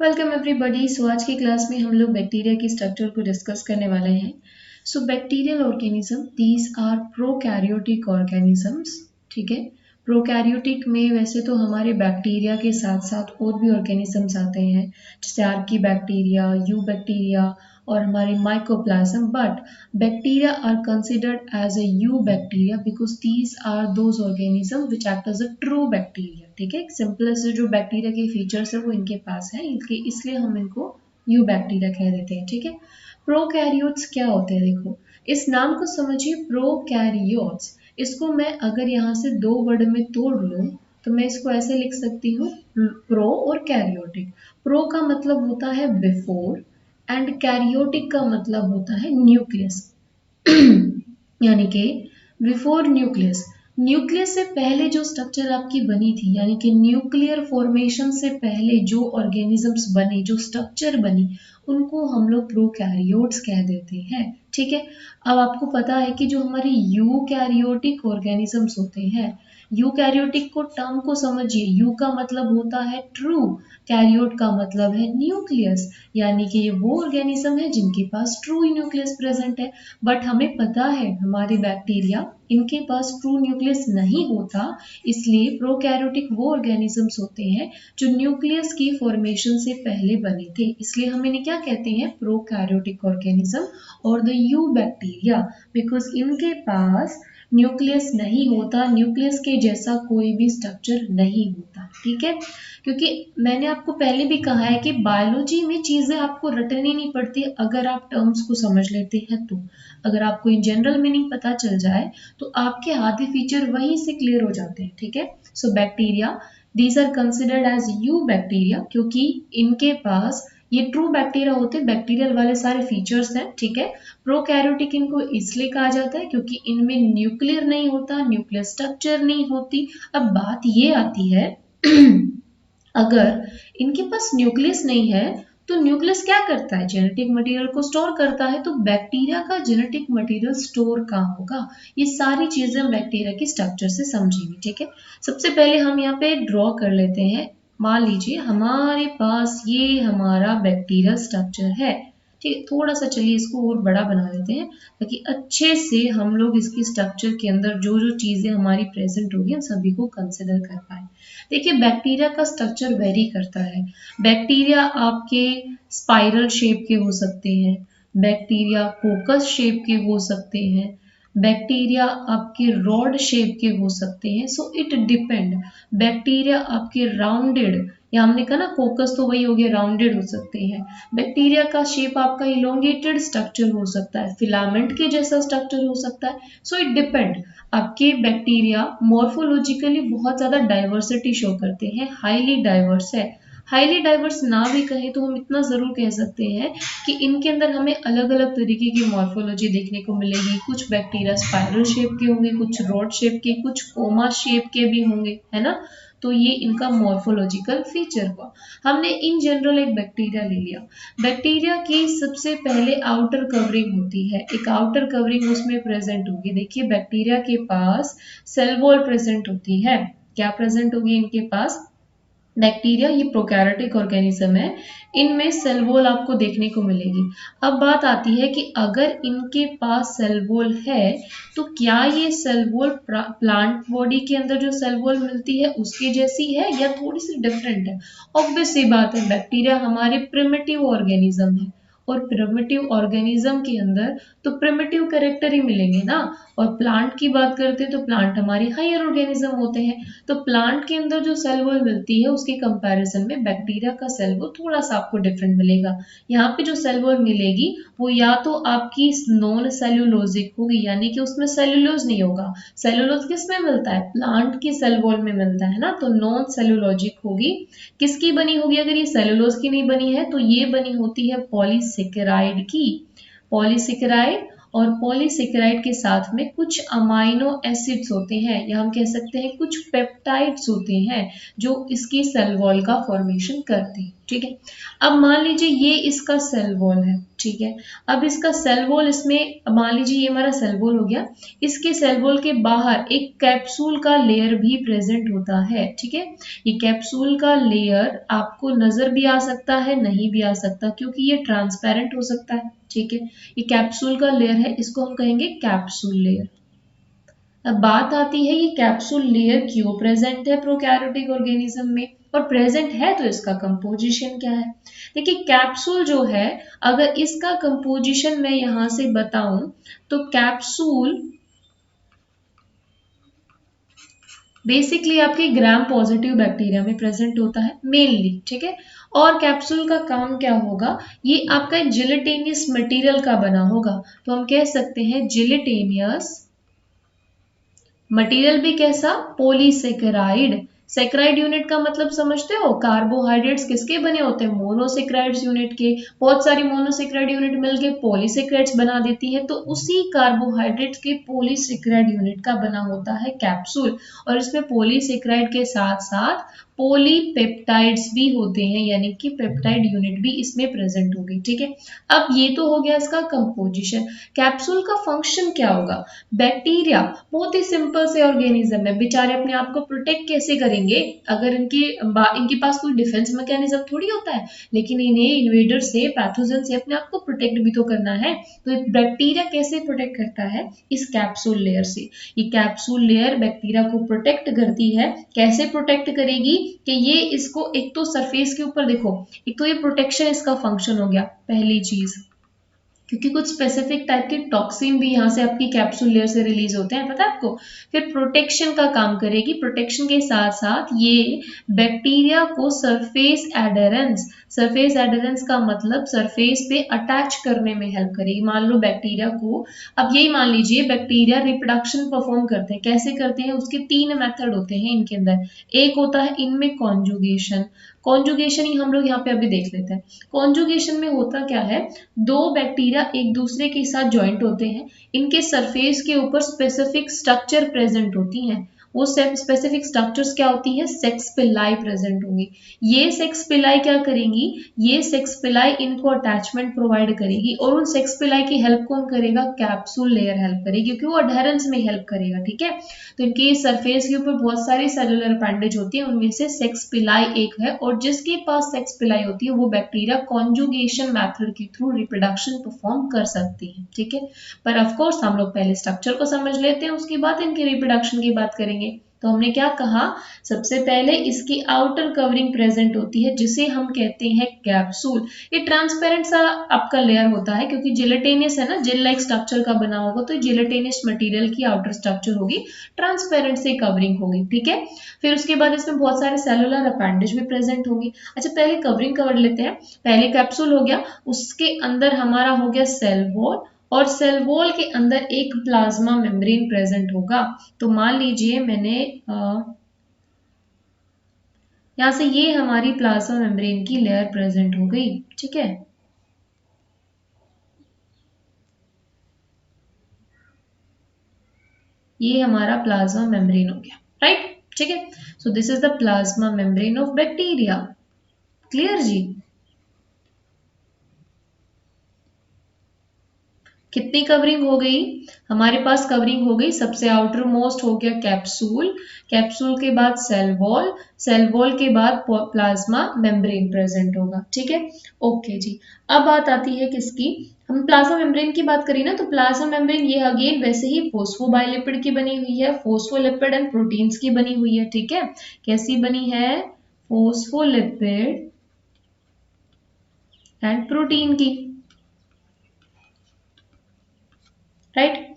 Welcome everybody. सो आज की class में हम लोग बैक्टीरिया की स्ट्रक्चर को डिस्कस करने वाले हैं। So bacterial organism these are prokaryotic organisms. ठीक है, प्रोकैरियोटिक में वैसे तो हमारे बैक्टीरिया के साथ साथ और भी ऑर्गेनिजम्स आते हैं, जैसे आर्की बैक्टीरिया, यू बैक्टीरिया और हमारे mycoplasm, but bacteria are considered as a eubacteria because these are those organism which act as a true bacteria. ठीक है, सिंपलेस्ट जो बैक्टीरिया के फीचर्स है वो इनके पास है, इसलिए हम इनको यू बैक्टीरिया कह देते हैं। ठीक है, प्रोकैरियोट्स क्या होते हैं? देखो, इस नाम को समझिए, प्रोकैरियोट्स। इसको मैं अगर यहाँ से दो वर्ड में तोड़ लूँ तो मैं इसको ऐसे लिख सकती हूँ, प्रो और कैरियोटिक। प्रो का मतलब होता है बिफोर एंड कैरियोटिक का मतलब होता है न्यूक्लियस। यानी कि बिफोर न्यूक्लियस, न्यूक्लियस से पहले जो स्ट्रक्चर आपकी बनी थी, यानी कि न्यूक्लियर फॉर्मेशन से पहले जो ऑर्गेनिजम्स बने, जो स्ट्रक्चर बनी, उनको हम लोग प्रोकैरियोट्स कह देते हैं। ठीक है, अब आपको पता है कि जो हमारे यूकैरियोटिक ऑर्गेनिजम्स होते हैं, यूकैरियोटिक को टर्म को समझिए, यू का मतलब होता है ट्रू, कैरियोट का मतलब है न्यूक्लियस, यानी कि ये वो ऑर्गेनिज्म है जिनके पास ट्रू न्यूक्लियस प्रेजेंट है। बट हमें पता है हमारे बैक्टीरिया, इनके पास ट्रू न्यूक्लियस नहीं होता, इसलिए प्रोकैरियोटिक वो ऑर्गेनिजम्स होते हैं जो न्यूक्लियस की फॉर्मेशन से पहले बने थे, इसलिए हम इन्हें क्या कहते हैं? प्रोकैरियोटिक ऑर्गेनिज्म और द यू बैक्टीरिया, बिकॉज इनके पास न्यूक्लियस नहीं होता, न्यूक्लियस के जैसा कोई भी स्ट्रक्चर नहीं होता। ठीक है, क्योंकि मैंने आपको पहले भी कहा है कि बायोलॉजी में चीजें आपको रटनी नहीं पड़ती अगर आप टर्म्स को समझ लेते हैं तो। अगर आपको इन जनरल मीनिंग पता चल जाए तो आपके आधे फीचर वहीं से क्लियर हो जाते हैं। ठीक है, so bacteria these are considered as eubacteria क्योंकि इनके पास ये ट्रू बैक्टीरिया होते हैं, बैक्टीरियल वाले सारे फीचर्स हैं। ठीक है, प्रोकैरियोटिक इनको इसलिए कहा जाता है क्योंकि इनमें न्यूक्लियर नहीं होता, न्यूक्लियर स्ट्रक्चर नहीं होती। अब बात ये आती है अगर इनके पास न्यूक्लियस नहीं है तो न्यूक्लियस क्या करता है? जेनेटिक मटेरियल को स्टोर करता है। तो बैक्टीरिया का जेनेटिक मटेरियल स्टोर कहाँ होगा? ये सारी चीजें हम बैक्टीरिया की स्ट्रक्चर से समझेंगे। ठीक है, सबसे पहले हम यहाँ पे ड्रॉ कर लेते हैं। मान लीजिए हमारे पास ये हमारा बैक्टीरियल स्ट्रक्चर है। ठीक है, थोड़ा सा चलिए इसको और बड़ा बना लेते हैं ताकि अच्छे से हम लोग इसकी स्ट्रक्चर के अंदर जो जो चीजें हमारी प्रेजेंट होगी उन सभी को कंसिडर कर पाए। देखिए, बैक्टीरिया का स्ट्रक्चर वेरी करता है। बैक्टीरिया आपके स्पाइरल शेप के हो सकते हैं, बैक्टीरिया कोकस शेप के हो सकते हैं, बैक्टीरिया आपके रॉड शेप के हो सकते हैं। So it depend. बैक्टीरिया आपके राउंडेड, या हमने कहा ना कोकस तो वही हो गया, राउंडेड हो सकते हैं। बैक्टीरिया का शेप आपका इलोंगेटेड स्ट्रक्चर हो सकता है, फिलामेंट के जैसा स्ट्रक्चर हो सकता है। So it depend. आपके बैक्टीरिया मॉर्फोलॉजिकली बहुत ज्यादा डाइवर्सिटी शो करते हैं, हाईली डाइवर्स है। हाईली डाइवर्स ना भी कहें तो हम इतना जरूर कह सकते हैं कि इनके अंदर हमें अलग अलग तरीके की मॉर्फोलॉजी देखने को मिलेगी। कुछ बैक्टीरिया स्पाइरल शेप के होंगे, कुछ रॉड शेप के, कुछ कोमा शेप के भी होंगे, है ना। तो ये इनका मॉर्फोलॉजिकल फीचर हुआ। हमने इन जनरल एक बैक्टीरिया ले लिया। बैक्टीरिया की सबसे पहले आउटर कवरिंग होती है, एक आउटर कवरिंग उसमें प्रेजेंट होगी। देखिए, बैक्टीरिया के पास सेल वॉल प्रेजेंट होती है। क्या प्रेजेंट होगी इनके पास? बैक्टीरिया ये प्रोकैरियोटिक ऑर्गेनिज्म है, इनमें सेल वॉल आपको देखने को मिलेगी। अब बात आती है कि अगर इनके पास सेल वॉल है तो क्या ये सेल वॉल प्लांट बॉडी के अंदर जो सेल वॉल मिलती है उसके जैसी है या थोड़ी सी डिफरेंट है? ऑब्वियस सी बात है, बैक्टीरिया हमारे प्रिमिटिव ऑर्गेनिज्म है और प्रिमिटिव ऑर्गेनिज्म के अंदर तो प्रिमिटिव कैरेक्टर ही मिलेंगे ना। और प्लांट की बात करते हैं तो प्लांट हमारे हायर ऑर्गेनिज्म होते हैं, तो प्लांट के अंदर जो सेल वॉल मिलती है उसके कंपैरिजन में बैक्टीरिया का सेल वॉल थोड़ा सा आपको डिफरेंट मिलेगा। यहाँ पे जो सेल वॉल मिलेगी वो या तो आपकी नॉन सेल्यूलोजिक होगी, यानी कि उसमें सेल्यूलोज नहीं होगा। सेल्यूलोज किस में मिलता है? प्लांट की सेल वॉल में मिलता है ना, तो नॉन सेल्यूलोजिक होगी। किसकी बनी होगी? अगर ये सेल्यूलोज की नहीं बनी है तो ये बनी होती है पॉलीसेकेराइड की, पॉलीसेकेराइड। और पॉलीसेकेराइड के साथ में कुछ अमाइनो एसिड्स होते हैं या हम कह सकते हैं कुछ पेप्टाइड्स होते हैं जो इसकी सेल वॉल का फॉर्मेशन करते हैं। ठीक है, अब मान लीजिए ये इसका सेल वॉल है। ठीक है, अब इसका सेल वॉल, इसमें मान लीजिए ये हमारा सेल वॉल हो गया, इसके सेल वॉल के बाहर एक कैप्सूल का लेयर भी प्रेजेंट होता है। ठीक है, ये कैप्सूल का लेयर आपको नजर भी आ सकता है, नहीं भी आ सकता, क्योंकि ये ट्रांसपेरेंट हो सकता है। ठीक है, ये कैप्सूल का लेयर है, इसको हम कहेंगे कैप्सूल लेयर। अब बात आती है ये कैप्सूल लेयर क्यों प्रेजेंट है प्रोकैरियोटिक ऑर्गेनिज्म में, और प्रेजेंट है तो इसका कंपोजिशन क्या है। देखिए कैप्सूल जो है, अगर इसका कंपोजिशन मैं यहां से बताऊं तो कैप्सूल बेसिकली आपके ग्राम पॉजिटिव बैक्टीरिया में प्रेजेंट होता है मेनली। ठीक है, और कैप्सूल का काम क्या होगा, ये आपका जिलेटेनियस मटेरियल का बना होगा, तो हम कह सकते हैं जिलेटेनियस मटेरियल भी कैसा, पॉलीसेकेराइड। सेकेराइड यूनिट का मतलब समझते हो, कार्बोहाइड्रेट्स किसके बने होते हैं, मोनोसेकेराइड्स यूनिट के। बहुत सारी मोनोसेकेराइड यूनिट मिलके पॉलीसेकेराइड्स बना देती है, तो उसी कार्बोहाइड्रेट्स के पॉलीसेकेराइड यूनिट का बना होता है कैप्सूल। और इसमें पॉलीसेकेराइड के साथ साथ पॉलीपेप्टाइड्स भी होते हैं, यानी कि पेप्टाइड यूनिट भी इसमें प्रेजेंट होगी। ठीक है, अब ये तो हो गया इसका कंपोजिशन। कैप्सूल का फंक्शन क्या होगा, बैक्टीरिया बहुत ही सिंपल से ऑर्गेनिज्म है, बेचारे अपने आप को प्रोटेक्ट कैसे करेंगे, अगर इनके पास कोई डिफेंस मैकेनिज्म थोड़ी होता है, लेकिन इन्हें इन्वेडर से, पैथोजन से अपने आप को प्रोटेक्ट भी तो करना है। तो बैक्टीरिया कैसे प्रोटेक्ट करता है, इस कैप्सूल लेयर से। ये कैप्सूल लेयर बैक्टीरिया को प्रोटेक्ट करती है। कैसे प्रोटेक्ट करेगी कि ये इसको, एक तो सरफेस के ऊपर देखो, एक तो ये प्रोटेक्शन इसका फंक्शन हो गया पहली चीज, क्योंकि कुछ स्पेसिफिक टाइप के टॉक्सिन भी यहाँ से आपकी कैप्सूल लेयर से रिलीज होते हैं, पता है आपको। फिर प्रोटेक्शन का काम करेगी, प्रोटेक्शन के साथ साथ ये बैक्टीरिया को सरफेस एडेरेंस, सरफेस एडेरेंस का मतलब सरफेस पे अटैच करने में हेल्प करेगी। मान लो बैक्टीरिया को, अब यही मान लीजिए बैक्टीरिया रिप्रोडक्शन परफॉर्म करते हैं, कैसे करते हैं, उसके 3 मेथड होते हैं इनके अंदर। एक होता है इनमें कॉन्जुगेशन, कॉन्जुगेशन ही हम लोग यहाँ पे अभी देख लेते हैं। कॉन्जुगेशन में होता क्या है, दो बैक्टीरिया एक दूसरे के साथ ज्वाइंट होते हैं, इनके सरफेस के ऊपर स्पेसिफिक स्ट्रक्चर प्रेजेंट होती हैं। वो स्पेसिफिक स्ट्रक्चर्स क्या होती है, सेक्स पिलाई प्रेजेंट होंगी। ये सेक्स पिलाई क्या करेंगी, ये सेक्स पिलाई इनको अटैचमेंट प्रोवाइड करेगी, और उन सेक्स पिलाई की हेल्प कौन करेगा, कैप्सूल लेयर हेल्प करेगी, क्योंकि वो अडहेरेंस में हेल्प करेगा। ठीक है, तो इनके सरफेस के ऊपर बहुत सारी सेलुलर अपेंडेज होती है, उनमें से सेक्स पिलाई एक है, और जिसके पास सेक्स पिलाई होती है वो बैक्टीरिया कॉन्जुगेशन मेथड के थ्रू रिप्रोडक्शन परफॉर्म कर सकती है। ठीक है, पर ऑफ कोर्स हम लोग पहले स्ट्रक्चर को समझ लेते हैं, उसके बाद इनके रिप्रोडक्शन की बात करेंगे। तो हमने क्या कहा, सबसे पहले इसकी आउटर कवरिंग प्रेजेंट होती है जिसे हम कहते हैं कैप्सूल। ये ट्रांसपेरेंट सा आपका लेयर होता है, क्योंकि जिलेटेनियस है ना, जेल लाइक स्ट्रक्चर का बना होगा, तो जिलेटेनियस मटेरियल की आउटर स्ट्रक्चर होगी, ट्रांसपेरेंट से कवरिंग होगी। ठीक है, फिर उसके बाद इसमें बहुत सारे सेलुलर अपेंडेज भी प्रेजेंट होंगी। अच्छा, पहले कवरिंग कवर लेते हैं। पहले कैप्सूल हो गया, उसके अंदर हमारा हो गया सेल वॉल, और सेल वॉल के अंदर एक प्लाज्मा मेम्ब्रेन प्रेजेंट होगा। तो मान लीजिए मैंने यहां से ये हमारी प्लाज्मा मेम्ब्रेन की लेयर प्रेजेंट हो गई। ठीक है, ये हमारा प्लाज्मा मेम्ब्रेन हो गया, राइट। ठीक है, so this is the plasma membrane of bacteria. Clear जी, कितनी कवरिंग हो गई, हमारे पास कवरिंग हो गई, सबसे आउटर मोस्ट हो गया कैप्सूल, कैप्सूल के बाद सेल वॉल, सेल वॉल के बाद प्लाज्मा मेम्ब्रेन प्रेजेंट होगा। ठीक है, ओके जी। अब बात आती है किसकी, हम प्लाज्मा मेम्ब्रेन की बात करें ना, तो प्लाज्मा मेम्ब्रेन ये अगेन वैसे ही फोस्फोबाइलिपिड की बनी हुई है, फोस्फोलिपिड एंड प्रोटीन्स की बनी हुई है। ठीक है, कैसी बनी है, फोस्फोलिपिड एंड प्रोटीन की, राइट।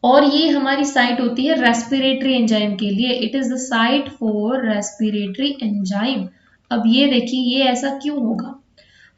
और ये हमारी साइट होती है रेस्पिरेटरी एंजाइम के लिए, it is the site for respiratory enzyme. अब ये देखिए, ये ऐसा क्यों होगा,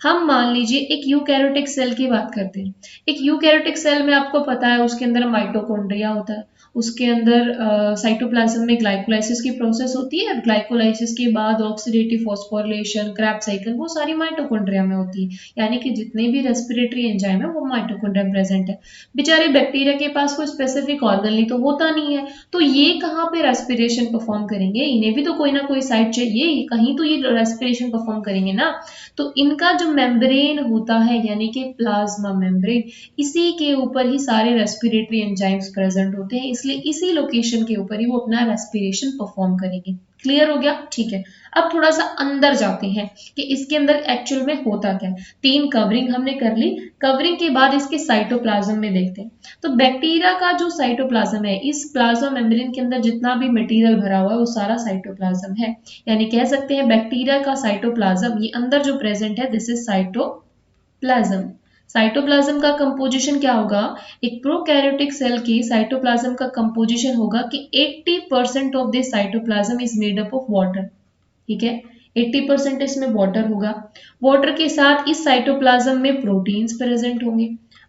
हम मान लीजिए एक यूकैरियोटिक सेल की बात करते हैं। एक यूकैरियोटिक सेल में आपको पता है उसके अंदर माइटोकॉन्ड्रिया होता है, उसके अंदर साइटोप्लाज्म में ग्लाइकोलाइसिस की प्रोसेस होती है। ग्लाइकोलाइसिस के बाद ऑक्सीडेटिव फॉस्फोरिलेशन, क्रेब्स साइकिल, वो सारी माइटोकॉन्ड्रिया में होती है। यानी कि जितने भी रेस्पिरेटरी एंजाइम है वो माइटोकॉन्ड्रिया में प्रेजेंट है। बेचारे बैक्टीरिया के पास कोई स्पेसिफिक ऑर्गन तो होता नहीं है, तो ये कहाँ पे रेस्पिरेशन परफॉर्म करेंगे? इन्हें भी तो कोई ना कोई साइट चाहिए, कहीं तो ये रेस्पिरेशन परफॉर्म करेंगे ना। तो इनका जो मेम्ब्रेन होता है यानी कि प्लाज्मा मेम्ब्रेन, इसी के ऊपर ही सारे रेस्पिरेटरी एंजाइम्स प्रेजेंट होते हैं, इसलिए इसी लोकेशन के ऊपर ही वो अपना रेस्पिरेशन परफॉर्म करेंगे। क्लियर हो गया? ठीक है। अब थोड़ा सा अंदर जाते हैं कि इसके अंदर एक्चुअल में होता क्या है। 3 कवरिंग हमने कर ली, कवरिंग के बाद इसके साइटोप्लाज्म में देखते हैं। तो बैक्टीरिया का जो साइटोप्लाज्म है, इस प्लाज्मा मेम्ब्रेन के अंदर जितना भी मटेरियल भरा हुआ है वो सारा साइटोप्लाज्म है। यानी कह सकते हैं बैक्टीरिया का साइटोप्लाज्म ये अंदर जो प्रेजेंट है, दिस इज साइटोप्लाज्म। साइटोप्लाज्म का कंपोजिशन क्या होगा? एक प्रोकैरियोटिक सेल की साइटोप्लाज्म का कंपोजिशन होगा कि 80% of this cytoplasm is made up of water. ठीक है, 80% इसमें वाटर होगा। वाटर के साथ इस साइटोप्लाज्म में प्रोटीन्स प्रेजेंट होंगे।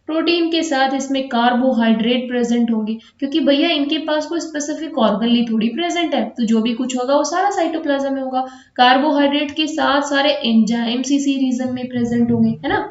प्रोटीन के साथ इसमें कार्बोहाइड्रेट प्रेजेंट होंगे, क्योंकि भैया इनके पास कोई स्पेसिफिक ऑर्गन थोड़ी प्रेजेंट है, तो जो भी कुछ होगा वो सारा साइटोप्लाज्म में होगा। कार्बोहाइड्रेट के साथ सारे एंजाइम्स इसी रीजन में प्रेजेंट होंगे, है ना।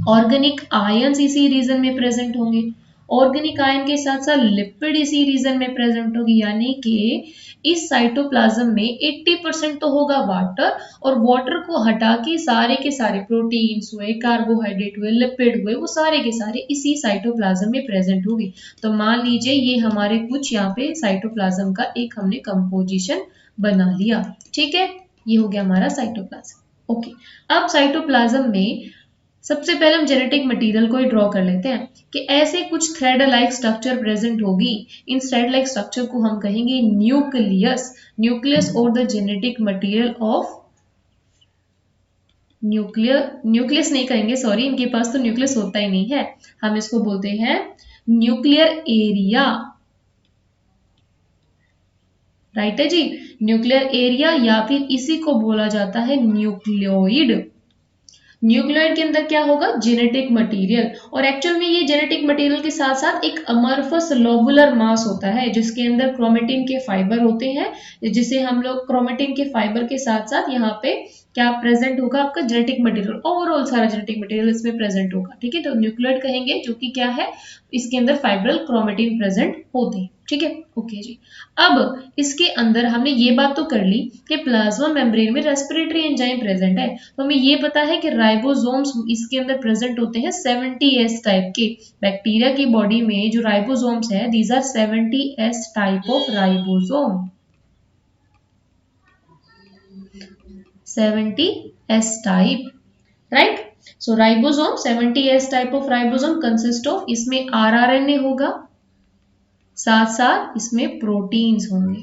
ऑर्गेनिक आयंस इसी रीजन में प्रेजेंट होंगे। ऑर्गेनिक आयन के साथ साथ लिपिड इसी रीजन में प्रेजेंट होगी, यानी कि इस साइटोप्लाज्म में 80% तो होगा वाटर, और वाटर को हटा के सारे प्रोटीन्स हुए, कार्बोहाइड्रेट हुए, लिपिड हुए, वो सारे के सारे इसी साइटोप्लाज्म में प्रेजेंट होगी। तो मान लीजिए ये हमारे कुछ यहाँ पे साइटोप्लाज्म का एक हमने कंपोजिशन बना लिया। ठीक है, ये हो गया हमारा साइटोप्लाज्म। ओके, अब साइटोप्लाज्म में सबसे पहले हम जेनेटिक मटेरियल को ही ड्रॉ कर लेते हैं कि ऐसे कुछ थ्रेड लाइक स्ट्रक्चर प्रेजेंट होगी। इन थ्रेड लाइक स्ट्रक्चर को हम कहेंगे न्यूक्लियस। न्यूक्लियस और the genetic material of nucleus नहीं कहेंगे, सॉरी, इनके पास तो न्यूक्लियस होता ही नहीं है, हम इसको बोलते हैं न्यूक्लियर एरिया। राइट है जी, न्यूक्लियर एरिया, या फिर इसी को बोला जाता है न्यूक्लियोइड। न्यूक्लियोइड के अंदर क्या होगा? Genetic material. और एक्चुअल में ये जेनेटिक मटेरियल के साथ साथ एक अमरफस लोबुलर मास होता है, जिसके अंदर क्रोमेटिन के फाइबर होते हैं, जिसे हम लोग क्रोमेटिन के फाइबर के साथ साथ यहाँ पे क्या प्रेजेंट होगा? आपका जेनेटिक मटेरियल, ओवरऑल सारा जेनेटिक मटेरियल इसमें प्रेजेंट होगा। ठीक है, तो न्यूक्लियोइड कहेंगे, जो कि क्या है, इसके अंदर फाइब्रल क्रोमेटिन प्रेजेंट होते हैं। ठीक है, ओके जी। अब इसके अंदर हमने ये बात तो कर ली कि प्लाज्मा मेम्ब्रेन में रेस्पिरेटरी एंजाइम प्रेजेंट है, तो हमें ये पता है कि राइबोसोम्स इसके अंदर प्रेजेंट होते हैं 70S टाइप के। बैक्टीरिया की बॉडी में जो राइबोसोम्स है, these are 70S type of ribosome. 70S type, right. So ribosome 70S type of ribosome consist of, इसमें RNA होगा, साथ साथ इसमें प्रोटीन्स होंगे,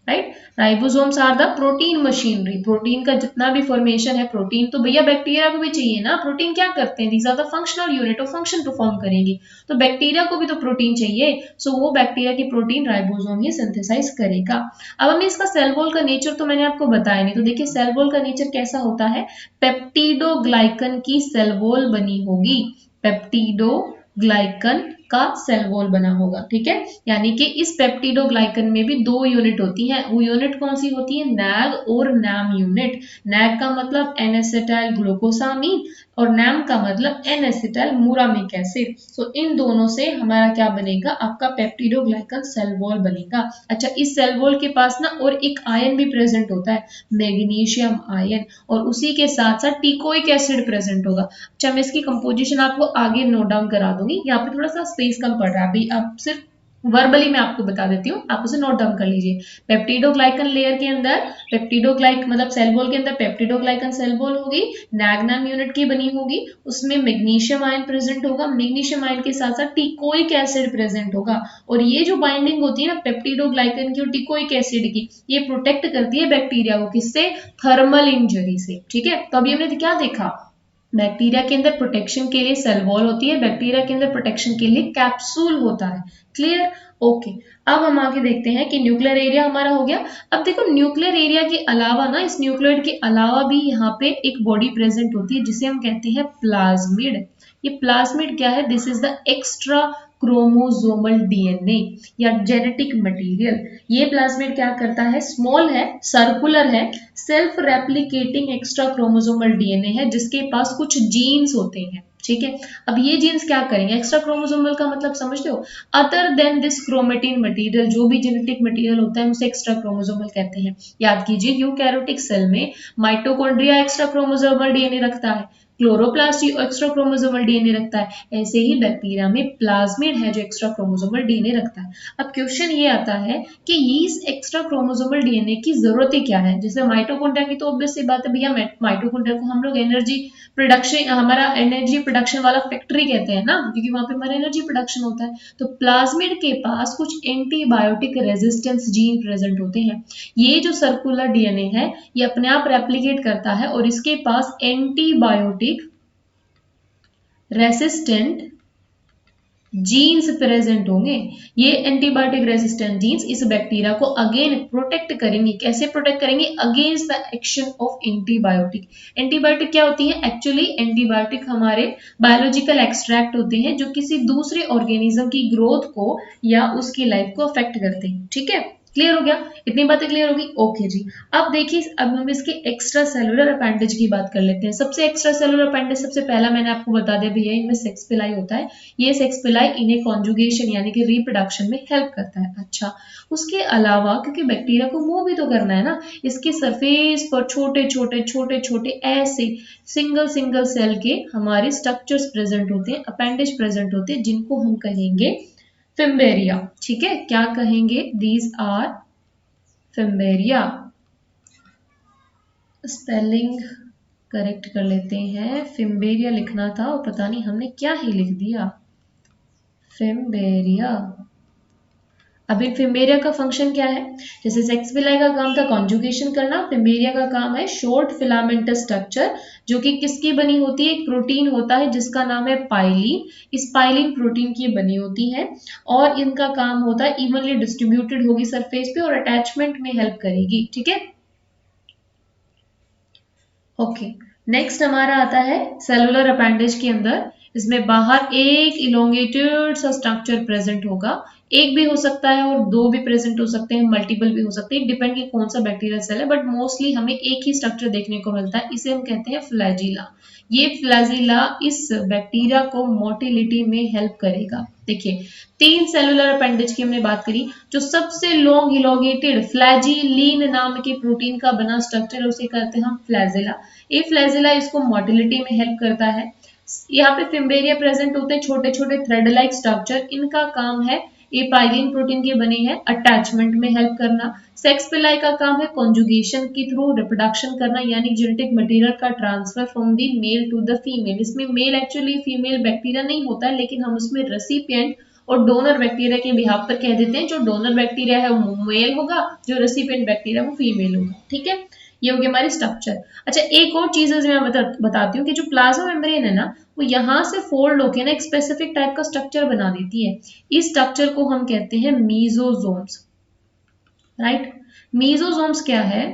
right. Ribosomes are the protein machinery. Protein का जितना भी फॉर्मेशन है, प्रोटीन तो भैया बैक्टीरिया को भी चाहिए ना। प्रोटीन क्या करते हैं? These are the functional unit, of function perform करेंगे, तो बैक्टीरिया को भी तो प्रोटीन चाहिए। सो वो बैक्टीरिया की प्रोटीन राइबोसोम ही सिंथेसाइज करेगा। अब हमें इसका सेल वॉल का नेचर तो मैंने आपको बताया नहीं, तो देखिए सेल वॉल का नेचर कैसा होता है। पेप्टिडोग्लाइकन की सेल वॉल बनी होगी, पेप्टिडोग्लाइकन का सेल वॉल बना होगा। ठीक है, यानी कि इस पेप्टिडोग्लाइकन में भी 2 यूनिट होती हैं। वो यूनिट कौन सी होती है? नैग और नैम यूनिट। नैग का मतलब एन-एसिटाइल ग्लूकोसामीन, और नैम का मतलब एन-एसिटाइल मुरामिक एसिड। सो इन दोनों से हमारा क्या बनेगा? आपका पेप्टिडोग्लाइकन सेल वॉल बनेगा। अच्छा, इस सेल वॉल के पास ना और एक आयन भी प्रेजेंट होता है, मैग्नीशियम आयन, और उसी के साथ साथ टिकोइक एसिड प्रेजेंट होगा। अच्छा, मैं इसकी कंपोजिशन आपको आगे नोट डाउन करा दूंगी, यहाँ पे थोड़ा सा स्पेस कम पड़ रहा है, अभी आप सिर्फ वर्बली मैं आपको बता देती हूँ, आप उसे नोट डाउन कर लीजिए। पेप्टिडोग्लाइकन लेयर के अंदर मतलब सेल वॉल के अंदर पेप्टिडोग्लाइकन सेल वॉल होगी, नैग-नैम यूनिट की बनी होगी, उसमें मैग्नीशियम आयन प्रेजेंट होगा, मैग्नीशियम आयन के साथ साथ टिकोइक एसिड प्रेजेंट होगा। और ये जो बाइंडिंग होती है ना पेप्टिडोग्लाइकन की और टिकोइक एसिड की, ये प्रोटेक्ट करती है बैक्टीरिया को, किससे? थर्मल इंजरी से। ठीक है, तो अभी हमने क्या देखा? बैक्टीरिया के अंदर प्रोटेक्शन के लिए सेल वॉल होती है, बैक्टीरिया के अंदर प्रोटेक्शन के लिए कैप्सूल होता है। क्लियर? ओके, अब हम आगे देखते हैं कि न्यूक्लियर एरिया हमारा हो गया। अब देखो न्यूक्लियर एरिया के अलावा ना, इस न्यूक्लियोइड के अलावा भी यहाँ पे एक बॉडी प्रेजेंट होती है जिसे हम कहते हैं प्लाज्मिड। ये प्लाज्मिड क्या है? This is the extra chromosomal DNA या जेनेटिक मटेरियल। ये प्लाज्मिड क्या करता है, स्मॉल है, सर्कुलर है, self replicating extra chromosomal DNA है जिसके पास कुछ जीन्स होते हैं। ठीक है, अब ये जीन्स क्या करेंगे, एक्स्ट्रा क्रोमोसोमल का मतलब समझते हो, other than this chromatin material, जो भी जेनेटिक मटेरियल होता है उसे एक्स्ट्रा क्रोमोसोमल कहते हैं। याद कीजिए यूकैरियोटिक सेल में माइटोकॉन्ड्रिया एक्स्ट्रा क्रोमोसोमल डीएनए रखता है, क्लोरोप्लास्ट एक्स्ट्रा क्रोमोसोमल डीएनए रखता है, ऐसे ही बैक्टीरिया में प्लाज्मिड है जो एक्स्ट्रा क्रोमोसोमल डीएनए रखता है। अब क्वेश्चन ये आता है कि इस एक्स्ट्रा क्रोमोसोमल डीएनए की जरूरत क्या है। जैसे माइटोकॉन्ड्रिया की तो ऑब्वियस सी बात है भैया, माइटोकॉन्ड्रिया को हम लोग एनर्जी प्रोडक्शन, हमारा एनर्जी प्रोडक्शन वाला फैक्ट्री कहते हैं ना, क्योंकि वहां पे हमारा एनर्जी प्रोडक्शन होता है। तो प्लाज्मिड के पास कुछ एंटीबायोटिक रेजिस्टेंस जीन प्रेजेंट होते हैं। ये जो सर्कुलर डीएनए है ये अपने आप रेप्लिकेट करता है और इसके पास एंटीबायोटिक रेसिस्टेंट जीन्स प्रेजेंट होंगे। ये एंटीबायोटिक रेजिस्टेंट जीन्स इस बैक्टीरिया को अगेन प्रोटेक्ट करेंगे। कैसे प्रोटेक्ट करेंगे, against the action of antibiotic. Antibiotic क्या होती है, एक्चुअली एंटीबायोटिक हमारे बायोलॉजिकल एक्सट्रैक्ट होते हैं जो किसी दूसरे ऑर्गेनिज्म की ग्रोथ को या उसकी लाइफ को अफेक्ट करते हैं। ठीक है, क्लियर हो गया, इतनी बातें क्लियर होगी। ओके जी, अब देखिए अब हम इसके एक्स्ट्रा सेलुलर अपेंडेज की बात कर लेते हैं। सबसे एक्स्ट्रा सेलुलर अपेंडेज सबसे पहला मैंने आपको बता दिया भैया, इनमें सेक्स पिलाई होता है। ये सेक्स पिलाई इन्हें कॉन्जुगेशन यानी कि रिप्रोडक्शन में हेल्प करता है। अच्छा, उसके अलावा क्योंकि बैक्टीरिया को मूव भी तो करना है ना, इसके सरफेस पर छोटे छोटे ऐसे सिंगल सेल के हमारे स्ट्रक्चर्स प्रेजेंट होते हैं, अपेंडेज प्रेजेंट होते हैं, जिनको हम कहेंगे फिम्बेरिया। ठीक है, क्या कहेंगे, दीज आर फिम्बेरिया। स्पेलिंग करेक्ट कर लेते हैं, फिम्बेरिया लिखना था और पता नहीं हमने क्या ही लिख दिया, फिम्बेरिया। अभी फिम्बेरिया का फंक्शन क्या है, जैसे सेक्स पिलाई का काम था कॉन्जुगेशन करना, फिम्बेरिया का काम है शॉर्ट फिलामेंटस स्ट्रक्चर, जो कि किसकी बनी होती है, एक प्रोटीन होता है जिसका नाम है पाइलिन। इस पाइलिन प्रोटीन की बनी होती है और इनका काम होता है इवनली डिस्ट्रीब्यूटेड होगी सरफेस पे और अटैचमेंट में हेल्प करेगी। ठीक है, ओके। नेक्स्ट हमारा आता है सेलुलर अपेंडेज के अंदर, इसमें बाहर एक इलोंगेटेड सा स्ट्रक्चर प्रेजेंट होगा, एक भी हो सकता है और दो भी प्रेजेंट हो सकते हैं, मल्टीपल भी हो सकते हैं, डिपेंड कि कौन सा बैक्टीरियल सेल है, बट मोस्टली हमें एक ही स्ट्रक्चर देखने को मिलता है, इसे हम कहते हैं फ्लैजिला। ये फ्लैजिला इस बैक्टीरिया को मोटिलिटी में हेल्प करेगा। देखिए, 3 सेलुलर अपेंडेज की हमने बात करी, जो सबसे लॉन्ग इलोंगेटेड फ्लैजिलीन नाम के प्रोटीन का बना स्ट्रक्चर है उसे कहते हैं हम फ्लैजिला। ये फ्लैजिला इसको मोटिलिटी में हेल्प करता है। यहाँ पे फिम्बेरिया प्रेजेंट होते हैं छोटे छोटे थ्रेड लाइक स्ट्रक्चर, इनका काम है, ये पाइलिन प्रोटीन के बने हैं, अटैचमेंट में हेल्प करना। सेक्स पिलाई का काम है कॉन्जुगेशन के थ्रू रिप्रोडक्शन करना, यानी जेनेटिक मटेरियल का transfer from the male to the female. इसमें मेल एक्चुअली फीमेल बैक्टीरिया नहीं होता है, लेकिन हम उसमें रेसिपिएंट और डोनर बैक्टीरिया के बिहाफ पर कह देते हैं, जो डोनर बैक्टीरिया है वो मेल होगा, जो रेसिपिएंट बैक्टीरिया वो फीमेल होगा। ठीक है, ये होगी हमारी स्ट्रक्चर। अच्छा, एक और चीज मैं बताती हूँ कि जो प्लाज्मा मेम्ब्रेन है ना, वो यहाँ से फोल्ड होके ना एक स्पेसिफिक टाइप का स्ट्रक्चर बना देती है। इस स्ट्रक्चर को हम कहते हैं मीजोजोम्स। राइट, मीजोजोम्स क्या है,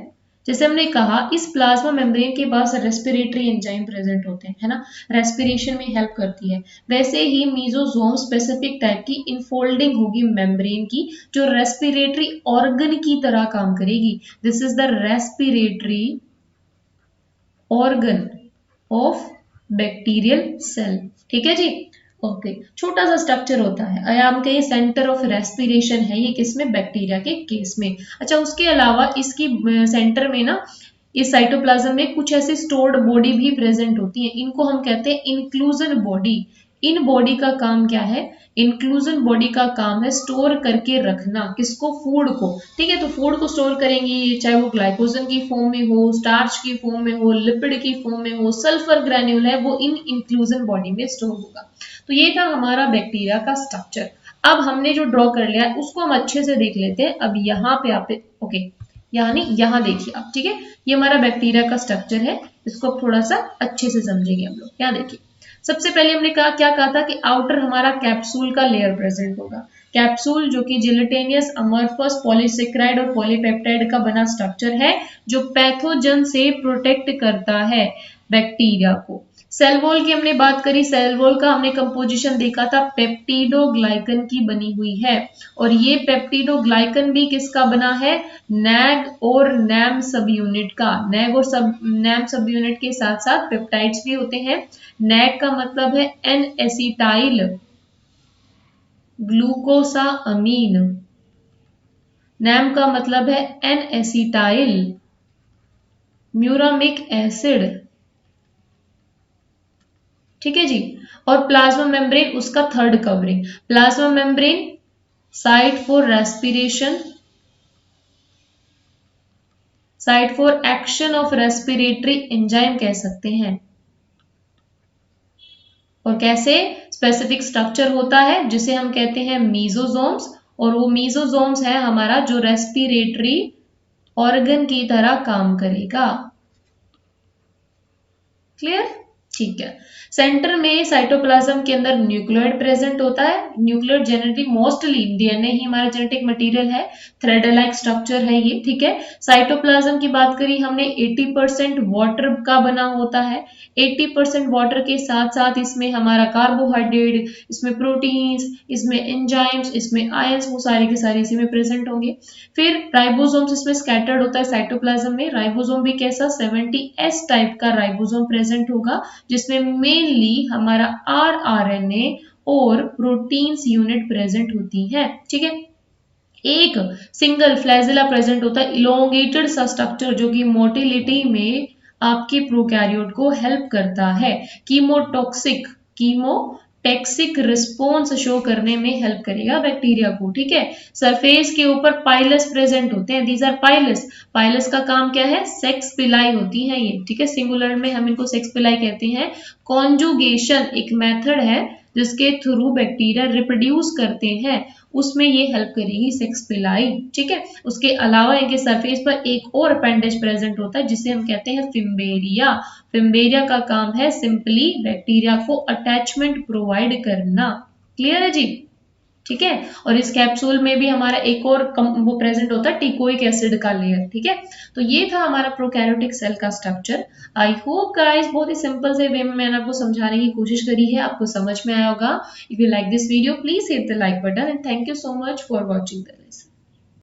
जैसे हमने कहा इस प्लाज्मा मेम्ब्रेन के पास रेस्पिरेटरी एंजाइम प्रेजेंट होते हैं, है ना, रेस्पिरेशन में हेल्प करती है। वैसे ही मीजोजोम स्पेसिफिक टाइप की इनफोल्डिंग होगी मेम्ब्रेन की, जो रेस्पिरेटरी ऑर्गन की तरह काम करेगी। This is the respiratory organ of bacterial cell. ठीक है जी, ओके। छोटा सा स्ट्रक्चर होता है, या हम कहें सेंटर ऑफ रेस्पिरेशन है ये, किसमें, बैक्टीरिया के केस में। अच्छा, उसके अलावा इसकी सेंटर में ना, इस साइटोप्लाज्म में कुछ ऐसी स्टोर्ड बॉडी भी प्रेजेंट होती है, इनको हम कहते हैं इंक्लूजन बॉडी। इन बॉडी का काम क्या है, इंक्लूजन बॉडी का काम है स्टोर करके रखना, किसको, फूड को। ठीक है, तो फूड को स्टोर करेंगी, चाहे वो ग्लाइकोजन की फॉर्म में हो, स्टार्च की फॉर्म में हो, लिपिड की फॉर्म में हो, सल्फर ग्रैन्यूल है, वो इन इंक्लूजन बॉडी में स्टोर होगा। तो ये था हमारा बैक्टीरिया का स्ट्रक्चर। अब हमने जो ड्रॉ कर लिया है उसको हम अच्छे से देख लेते हैं। अब यहाँ पे आप ओके, यानी यहाँ देखिए आप, ठीक है, ये हमारा बैक्टीरिया का स्ट्रक्चर है, इसको अब थोड़ा सा अच्छे से समझेंगे हम लोग। यहाँ देखिए, सबसे पहले हमने क्या कहा था कि आउटर हमारा कैप्सूल का लेयर प्रेजेंट होगा, कैप्सूल जो कि जिलेटिनियस अमorphous पॉलीसेकेराइड और पॉलीपेप्टाइड का बना स्ट्रक्चर है जो पैथोजन से प्रोटेक्ट करता है बैक्टीरिया को। सेल वॉल की हमने बात करी, सेल वॉल का हमने कंपोजिशन देखा था, पेप्टिडोग्लाइकन की बनी हुई है और ये पेप्टिडोग्लाइकन भी किसका बना है, नैग और नैम सब यूनिट का। नैग और नैम सब यूनिट के साथ साथ पेप्टाइड्स भी होते हैं। नैग का मतलब है एन एसिटाइल ग्लूकोसा अमीन, नैम का मतलब है एन एसिटाइल म्यूरामिक एसिड, ठीक है जी। और प्लाज्मा मेम्ब्रेन उसका third covering. Plasma membrane site for respiration, site for action of respiratory enzyme कह सकते हैं। और कैसे, स्पेसिफिक स्ट्रक्चर होता है जिसे हम कहते हैं मीजोजोम्स, और वो मीजोजोम्स है हमारा जो रेस्पिरेटरी ऑर्गन की तरह काम करेगा। क्लियर, ठीक है। सेंटर में साइटोप्लाज्म के अंदर न्यूक्लियोइड प्रेजेंट होता है। न्यूक्लियोइड जनरली मोस्टली डीएनए ही हमारा जेनेटिक मटेरियल है, थ्रेड लाइक स्ट्रक्चर है ये, ठीक है। साइटोप्लाज्म की बात करी हमने 80% वाटर का बना होता है। 80% वाटर के साथ साथ इसमें हमारा कार्बोहाइड्रेट, इसमें प्रोटीन्स, इसमें एंजाइम्स, इसमें आयंस, वो सारे के सारे इसी में प्रेजेंट होंगे। फिर राइबोसोम्स इसमें स्कैटर्ड होता है साइटोप्लाज्म में। राइबोसोम भी कैसा, 70S टाइप का राइबोसोम प्रेजेंट होगा जिसमें मेनली हमारा आरएनए और प्रोटीन्स यूनिट प्रेजेंट होती है, ठीक है। एक सिंगल फ्लैजिला प्रेजेंट होता है, इलोंगेटेड सा स्ट्रक्चर जो कि मोटिलिटी में आपके प्रोकैरियोट को हेल्प करता है, कीमोटैक्सिक रिस्पॉन्स शो करने में हेल्प करेगा बैक्टीरिया को, ठीक है। सरफेस के ऊपर पाइलस प्रेजेंट होते हैं, दीज आर पाइलस। पाइलस का काम क्या है, सेक्स पिलाई होती है ये, ठीक है। सिंगुलर में हम इनको सेक्स पिलाई कहते हैं। कॉन्जुगेशन एक मेथड है जिसके थ्रू बैक्टीरिया रिप्रोड्यूस करते हैं, उसमें ये हेल्प करेगी सेक्स पिलाई, ठीक है। उसके अलावा इनके सरफेस पर एक और अपेंडेज प्रेजेंट होता है जिसे हम कहते हैं फिम्बेरिया। फिम्बेरिया का काम है सिंपली बैक्टीरिया को अटैचमेंट प्रोवाइड करना। क्लियर है जी, ठीक है। और इस कैप्सूल में भी हमारा एक और वो प्रेजेंट होता है, टिकोइक एसिड का लेयर, ठीक है। तो ये था हमारा प्रोकैरियोटिक सेल का स्ट्रक्चर। आई होप गाइस बहुत ही सिंपल से वे में मैंने आपको समझाने की कोशिश करी है, आपको समझ में आया होगा। If you like this video please hit the like button and thank you so much for watching the lesson.